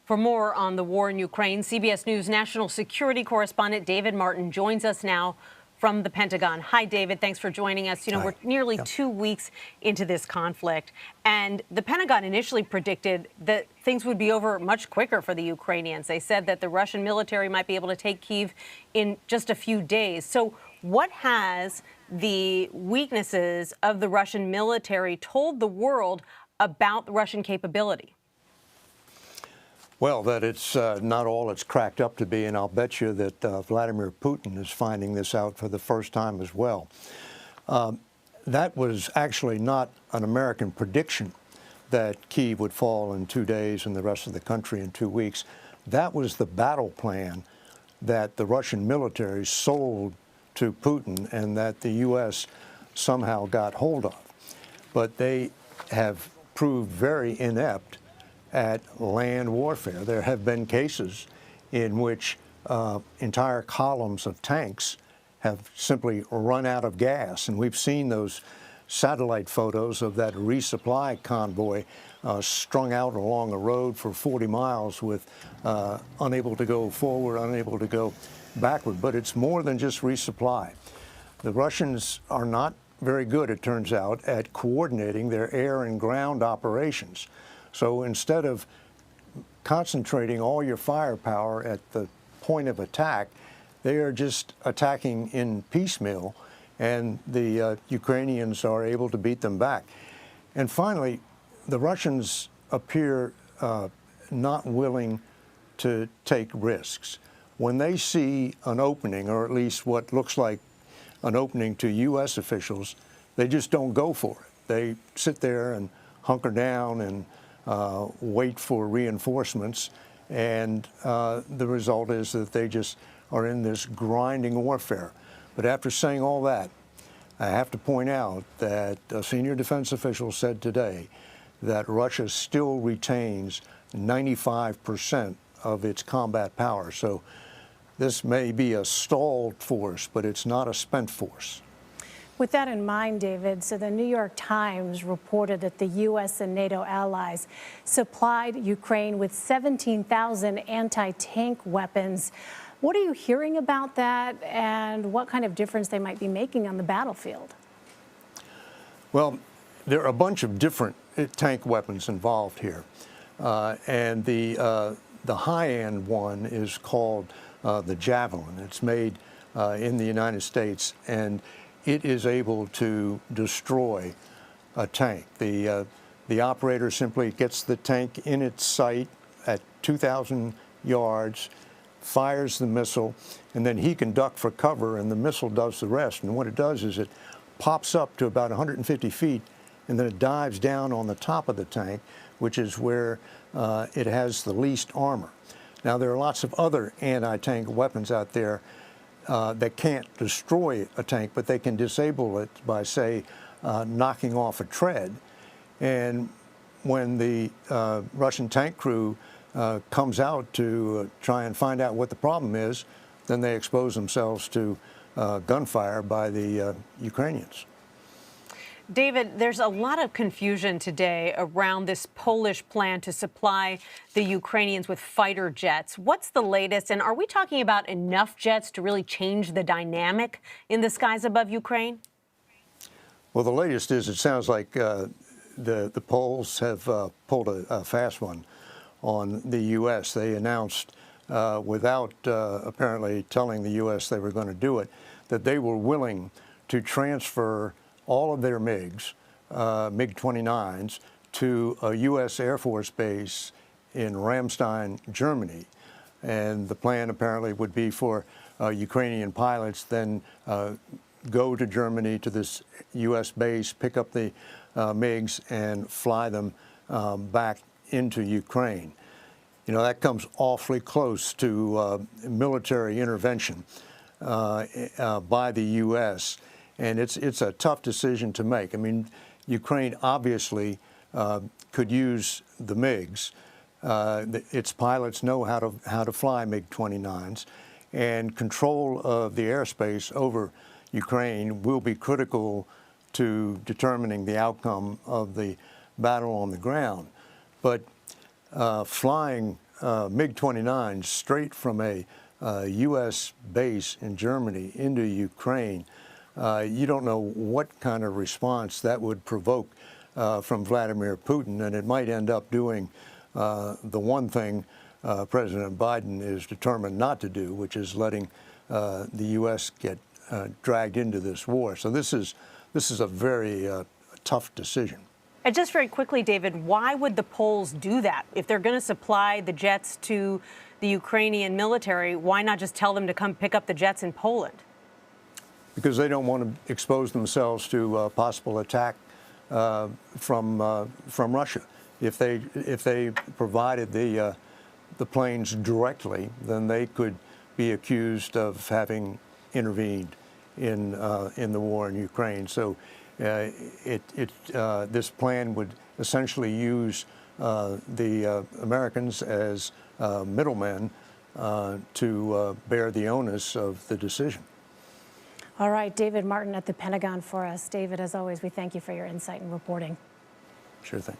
For more on the war in Ukraine, CBS News national security correspondent David Martin joins us now from the Pentagon. Hi, David. Thanks for joining us. We're nearly 2 weeks into this conflict, and the Pentagon initially predicted that things would be over much quicker for the Ukrainians. They said that the Russian military might be able to take Kyiv in just a few days. So what has the weaknesses of the Russian military told the world about the Russian capability? Well, that it's not all it's cracked up to be, and I'll bet you that Vladimir Putin is finding this out for the first time as well. That was actually not an American prediction that Kyiv would fall in 2 days and the rest of the country in 2 weeks. That was the battle plan that the Russian military sold to Putin and that the U.S. somehow got hold of. But they have proved very inept at land warfare. There have been cases in which entire columns of tanks have simply run out of gas, and we've seen those satellite photos of that resupply convoy strung out along a road for 40 miles with unable to go forward, unable to go backward. But it's more than just resupply. The Russians are not very good, it turns out, at coordinating their air and ground operations. So instead of concentrating all your firepower at the point of attack, they are just attacking in piecemeal, and the Ukrainians are able to beat them back. And finally, the Russians appear not willing to take risks. When they see an opening, or at least what looks like an opening to U.S. officials, they just don't go for it. They sit there and hunker down and wait for reinforcements, and the result is that they just are in this grinding warfare. But after saying all that, I have to point out that a senior defense official said today that Russia still retains 95% of its combat power. So this may be a stalled force, but it's not a spent force. With that in mind, David, so the New York Times reported that the U.S. and NATO allies supplied Ukraine with 17,000 anti-tank weapons. What are you hearing about that, and what kind of difference they might be making on the battlefield? Well, there are a bunch of different tank weapons involved here, and the high-end one is called the Javelin. It's made in the United States, and it is able to destroy a tank. The operator simply gets the tank in its sight at 2,000 yards, fires the missile, and then he can duck for cover, and the missile does the rest. And what it does is it pops up to about 150 feet, and then it dives down on the top of the tank, which is where it has the least armor. Now, there are lots of other anti-tank weapons out there that can't destroy a tank, but they can disable it by, say, knocking off a tread. And when the Russian tank crew comes out to try and find out what the problem is, then they expose themselves to gunfire by the Ukrainians. David, there's a lot of confusion today around this Polish plan to supply the Ukrainians with fighter jets. What's the latest, and are we talking about enough jets to really change the dynamic in the skies above Ukraine? Well, the latest is it sounds like the Poles have pulled a fast one on the U.S. They announced, without apparently telling the U.S. they were going to do it, that they were willing to transfer all of their MiGs, MiG-29s, to a U.S. Air Force base in Ramstein, Germany. And the plan apparently would be for Ukrainian pilots then go to Germany to this U.S. base, pick up the MiGs, and fly them back into Ukraine. You know, that comes awfully close to military intervention by the U.S., and it's a tough decision to make. I mean, Ukraine obviously could use the MiGs. Its pilots know how to fly MiG-29s, and control of the airspace over Ukraine will be critical to determining the outcome of the battle on the ground. But flying MiG-29s straight from a U.S. base in Germany into Ukraine, you don't know what kind of response that would provoke from Vladimir Putin, and it might end up doing the one thing President Biden is determined not to do, which is letting the U.S. get dragged into this war. So this is a very tough decision. And just very quickly, David, why would the Poles do that? If they're going to supply the jets to the Ukrainian military, why not just tell them to come pick up the jets in Poland? Because they don't want to expose themselves to possible attack from Russia. If they provided the planes directly, then they could be accused of having intervened in the war in Ukraine. So this plan would essentially use the Americans as middlemen to bear the onus of the decision. All right, David Martin at the Pentagon for us. David, as always, we thank you for your insight and reporting. Sure thing.